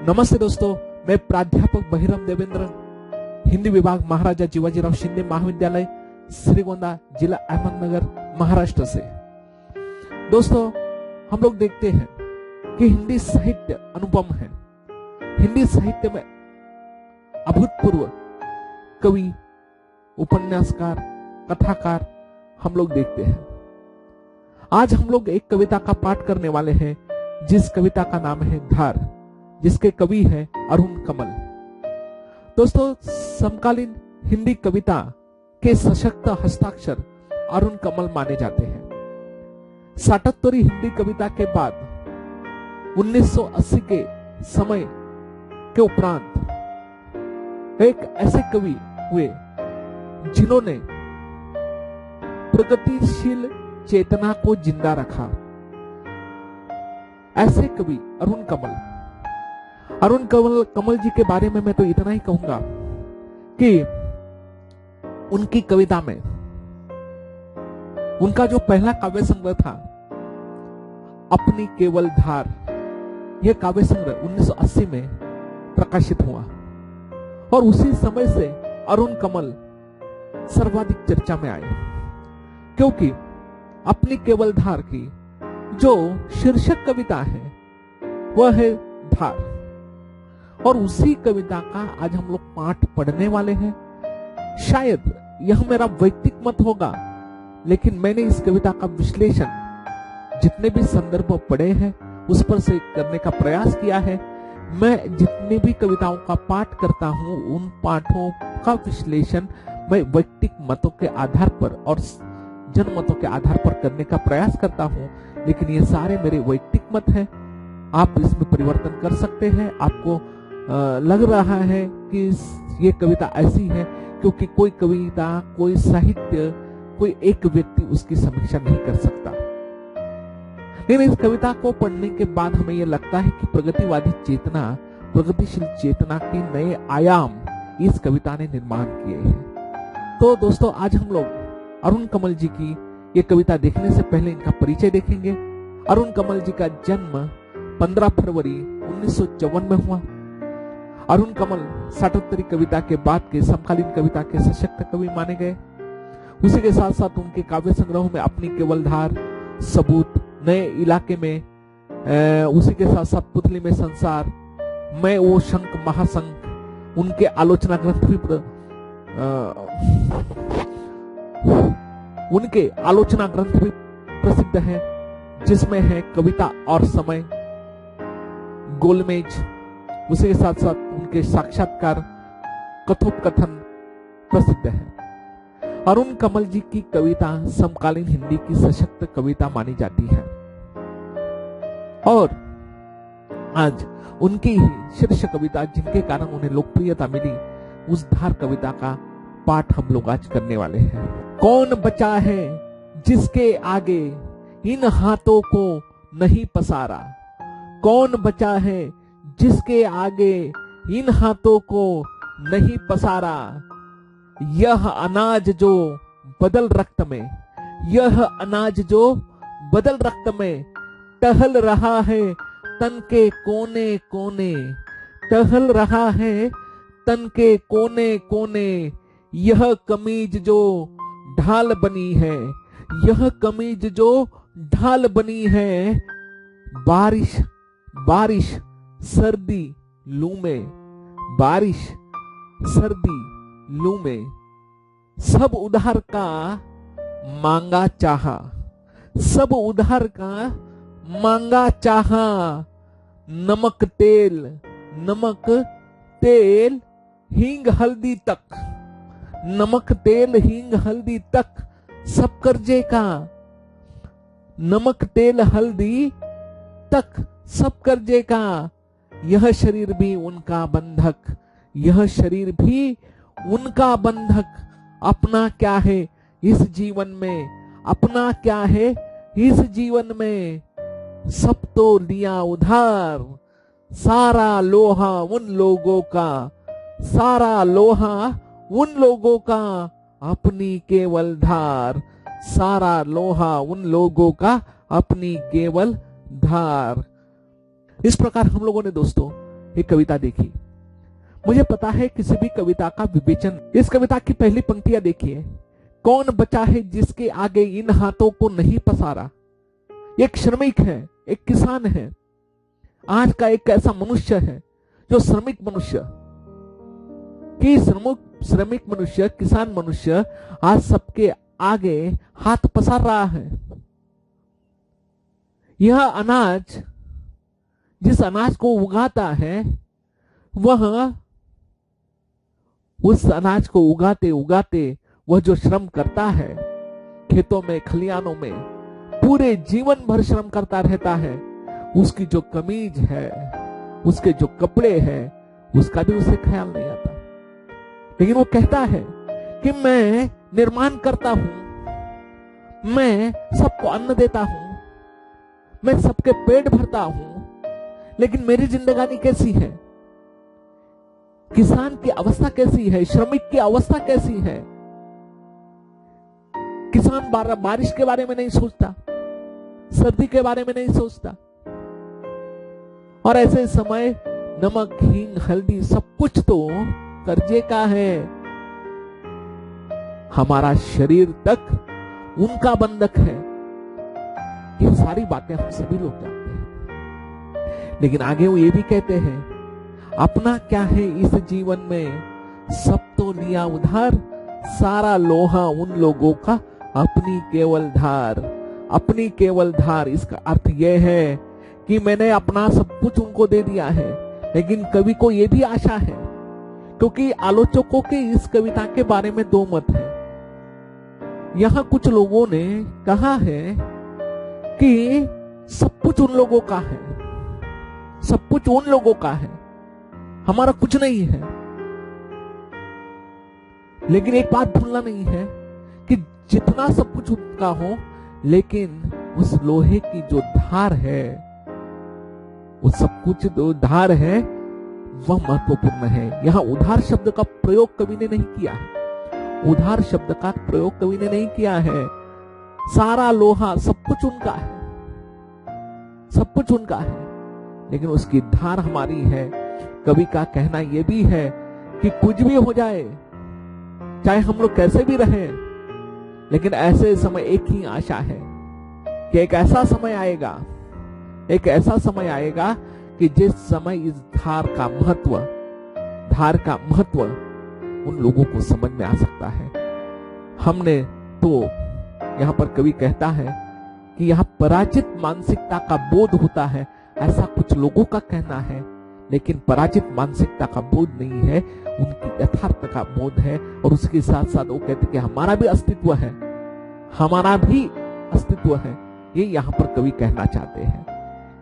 नमस्ते दोस्तों, मैं प्राध्यापक बहिरम देवेंद्र, हिंदी विभाग महाराजा जीवाजीराव शिंदे महाविद्यालय, श्रीगोंदा, जिला अहमदनगर, महाराष्ट्र से। दोस्तों, हम लोग देखते हैं कि हिंदी साहित्य अनुपम है। हिंदी साहित्य में अभूतपूर्व कवि, उपन्यासकार, कथाकार हम लोग देखते हैं। आज हम लोग एक कविता का पाठ करने वाले हैं, जिस कविता का नाम है धार, जिसके कवि हैं अरुण कमल। दोस्तों, समकालीन हिंदी कविता के सशक्त हस्ताक्षर अरुण कमल माने जाते हैं। सातोत्तरी हिंदी कविता के बाद 1980 के समय के उपरांत एक ऐसे कवि हुए जिन्होंने प्रगतिशील चेतना को जिंदा रखा। ऐसे कवि अरुण कमल जी के बारे में मैं तो इतना ही कहूंगा कि उनकी कविता में उनका जो पहला काव्य संग्रह था, अपनी केवल धार, यह काव्य संग्रह 1980 में प्रकाशित हुआ और उसी समय से अरुण कमल सर्वाधिक चर्चा में आए, क्योंकि अपनी केवल धार की जो शीर्षक कविता है वह है धार, और उसी कविता का आज हम लोग पाठ पढ़ने वाले हैं। शायद यह मेरा वैयक्तिक मत होगा, लेकिन मैंने इस कविता का विश्लेषण जितने भी संदर्भ पढ़े हैं उस पर से करने का प्रयास किया है। मैं जितनी भी कविताओं का पाठ करता हूं, उन पाठों का विश्लेषण मैं वैयक्तिक मतों के आधार पर और जनमतों के आधार पर करने का प्रयास करता हूं, लेकिन ये सारे मेरे वैयक्तिक मत हैं। आप इसमें परिवर्तन कर सकते हैं। आपको लग रहा है कि ये कविता ऐसी है क्योंकि कोई कविता, कोई साहित्य, कोई एक व्यक्ति उसकी समीक्षा नहीं कर सकता। लेकिन इस कविता को पढ़ने के बाद हमें यह लगता है कि प्रगतिवादी चेतना, प्रगतिशील चेतना के नए आयाम इस कविता ने निर्माण किए हैं। तो दोस्तों, आज हम लोग अरुण कमल जी की ये कविता देखने से पहले इनका परिचय देखेंगे। अरुण कमल जी का जन्म 15 फरवरी 1954 में हुआ। अरुण कमल सातोत्तरी कविता के बाद के समकालीन कविता के सशक्त कवि माने गए। उसी के साथ साथ उनके काव्य संग्रहों में अपनी केवल धार, सबूत, नए इलाके में, उसी के साथ साथ पुतली में संसार, मैं वो शंख महाशंख, उनके आलोचना ग्रंथ भी प्रसिद्ध है, जिसमें है कविता और समय, गोलमेज। उसी के साथ साथ उनके साक्षात्कार, कथोपकथन प्रसिद्ध है। अरुण कमल जी की कविता समकालीन हिंदी की सशक्त कविता मानी जाती है और आज उनकी ही शीर्ष कविता, जिनके कारण उन्हें लोकप्रियता मिली, उस धार कविता का पाठ हम लोग आज करने वाले हैं। कौन बचा है जिसके आगे इन हाथों को नहीं पसारा? कौन बचा है जिसके आगे इन हाथों को नहीं पसारा? यह अनाज जो बदल रक्त में, यह अनाज जो बदल रक्त में टहल रहा है तन के कोने कोने, टहल रहा है तन के कोने कोने। यह कमीज जो ढाल बनी है, यह कमीज जो ढाल बनी है, बारिश बारिश सर्दी लू में, बारिश सर्दी लू में। सब उधार का मांगा चाहा, सब उधार का मांगा चाहा। नमक तेल हींग हल्दी तक, नमक तेल हींग हल्दी तक सब कर्जे का। नमक तेल हल्दी तक सब कर्जे का। यह शरीर भी उनका बंधक, यह शरीर भी उनका बंधक। अपना क्या है इस जीवन में, अपना क्या है इस जीवन में। सब तो लिया उधार, सारा लोहा उन लोगों का, सारा लोहा उन लोगों का। अपनी केवल धार, सारा लोहा उन लोगों का, अपनी केवल धार। इस प्रकार हम लोगों ने दोस्तों एक कविता देखी। मुझे पता है किसी भी कविता का विवेचन। इस कविता की पहली पंक्तियां देखिए, कौन बचा है जिसके आगे इन हाथों को नहीं पसारा। एक श्रमिक है, एक किसान है, आज का एक ऐसा मनुष्य है जो श्रमिक मनुष्य कि श्रमिक मनुष्य, किसान मनुष्य आज सबके आगे हाथ पसार रहा है। यह अनाज, जिस अनाज को उगाता है, वह उस अनाज को उगाते उगाते वह जो श्रम करता है, खेतों में, खलियानों में, पूरे जीवन भर श्रम करता रहता है, उसकी जो कमीज है, उसके जो कपड़े हैं, उसका भी उसे ख्याल नहीं आता। लेकिन वो कहता है कि मैं निर्माण करता हूं, मैं सबको अन्न देता हूं, मैं सबके पेट भरता हूं, लेकिन मेरी जिंदगानी कैसी है, किसान की अवस्था कैसी है, श्रमिक की अवस्था कैसी है। किसान बारिश के बारे में नहीं सोचता, सर्दी के बारे में नहीं सोचता, और ऐसे समय नमक, हींग, हल्दी सब कुछ तो कर्जे का है। हमारा शरीर तक उनका बंधक है। ये सारी बातें हम सभी लोग जानते हैं। लेकिन आगे वो ये भी कहते हैं, अपना क्या है इस जीवन में, सब तो लिया उधार, सारा लोहा उन लोगों का अपनी केवल धार। अपनी केवल धार, इसका अर्थ यह है कि मैंने अपना सब कुछ उनको दे दिया है। लेकिन कवि को यह भी आशा है, क्योंकि आलोचकों के इस कविता के बारे में दो मत है। यहां कुछ लोगों ने कहा है कि सब कुछ उन लोगों का है, सब कुछ उन लोगों का है, हमारा कुछ नहीं है। लेकिन एक बात भूलना नहीं है कि जितना सब कुछ उनका हो, लेकिन उस लोहे की जो धार है, उस सब कुछ जो धार है, वह महत्वपूर्ण है। यहां उधार शब्द का प्रयोग कवि ने नहीं किया है। उधार शब्द का प्रयोग कवि ने नहीं किया है। सारा लोहा, सब कुछ उनका है, सब कुछ उनका है, लेकिन उसकी धार हमारी है। कवि का कहना यह भी है कि कुछ भी हो जाए, चाहे हम लोग कैसे भी रहें, लेकिन ऐसे समय एक ही आशा है कि एक ऐसा समय आएगा, एक ऐसा समय आएगा कि जिस समय इस धार का महत्व उन लोगों को समझ में आ सकता है। हमने तो यहां पर कवि कहता है कि यहां पराजित मानसिकता का बोध होता है, ऐसा कुछ लोगों का कहना है। लेकिन पराजित मानसिकता का बोध नहीं है, उनकी यथार्थ का बोध है। और उसके साथ साथ वो कहते कि हमारा भी अस्तित्व है, हमारा भी अस्तित्व है। ये यहां पर कवि कहना चाहते हैं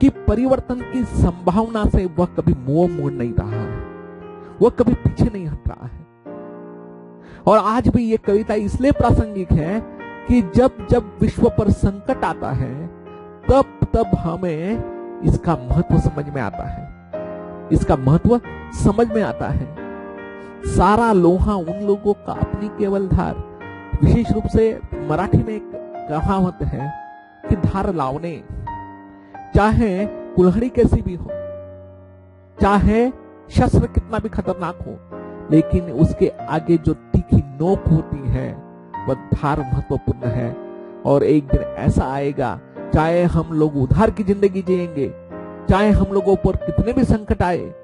कि परिवर्तन की संभावना से वह कभी मुंह मोड़ नहीं रहा है, वह कभी पीछे नहीं हट रहा है। और आज भी ये कविता इसलिए प्रासंगिक है कि जब जब विश्व पर संकट आता है, तब तब हमें इसका महत्व समझ में आता है, इसका महत्व समझ में आता है। सारा लोहा उन लोगों का अपनी केवल धार। विशेष रूप से मराठी में एक कहावत है कि धार लावणे, चाहे कुल्हाड़ी कैसी भी हो, चाहे शस्त्र कितना भी खतरनाक हो, लेकिन उसके आगे जो तीखी नोक होती है, वह धार महत्वपूर्ण है। और एक दिन ऐसा आएगा, चाहे हम लोग उधार की जिंदगी जिएंगे, चाहे हम लोगों पर कितने भी संकट आए,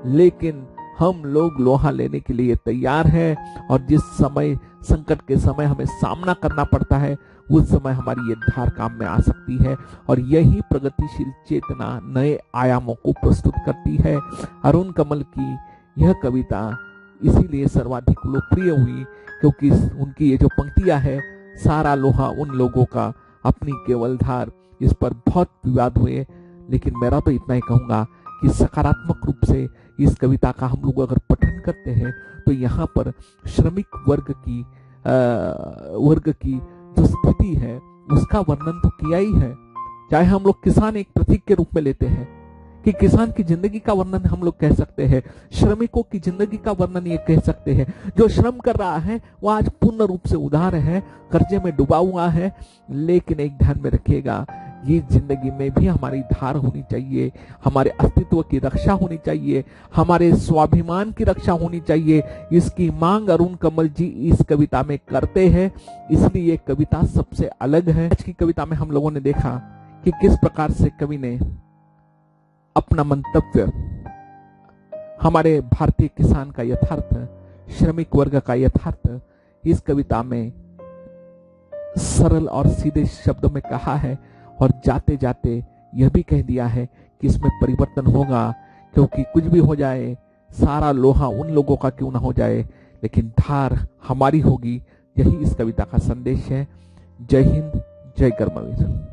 लेकिन हम लोग लोहा लेने के लिए तैयार हैं। और जिस समय संकट के समय हमें सामना करना पड़ता है, उस समय हमारी ये धार काम में आ सकती है। और यही प्रगतिशील चेतना नए आयामों को प्रस्तुत करती है। अरुण कमल की यह कविता इसीलिए सर्वाधिक लोकप्रिय हुई, क्योंकि उनकी ये जो पंक्तियां है, सारा लोहा उन लोगों का अपनी केवल धार, इस पर बहुत विवाद हुए। लेकिन मेरा तो इतना ही कहूंगा कि सकारात्मक रूप से इस कविता का हम लोग अगर पठन करते हैं, तो यहाँ पर श्रमिक वर्ग की जो स्थिति है, उसका वर्णन तो किया ही है। चाहे हम लोग किसान एक प्रतीक के रूप में लेते हैं कि किसान की जिंदगी का वर्णन हम लोग कह सकते हैं, श्रमिकों की जिंदगी का वर्णन ये कह सकते हैं। जो श्रम कर रहा है वो आज पूर्ण रूप से उधार है, कर्जे में डूबा हुआ है। लेकिन एक ध्यान में रखिएगा ये जिंदगी में भी हमारी धार होनी चाहिए, हमारे अस्तित्व की रक्षा होनी चाहिए, हमारे स्वाभिमान की रक्षा होनी चाहिए। इसकी मांग अरुण कमल जी इस कविता में करते हैं, इसलिए ये कविता सबसे अलग है। आज की कविता में हम लोगों ने देखा कि किस प्रकार से कवि ने अपना मंतव्य हमारे भारतीय किसान का यथार्थ, श्रमिक वर्ग का यथार्थ इस कविता में सरल और सीधे शब्दों में कहा है, और जाते जाते यह भी कह दिया है कि इसमें परिवर्तन होगा, क्योंकि कुछ भी हो जाए, सारा लोहा उन लोगों का क्यों ना हो जाए, लेकिन धार हमारी होगी। यही इस कविता का संदेश है। जय हिंद, जय कर्मवीर।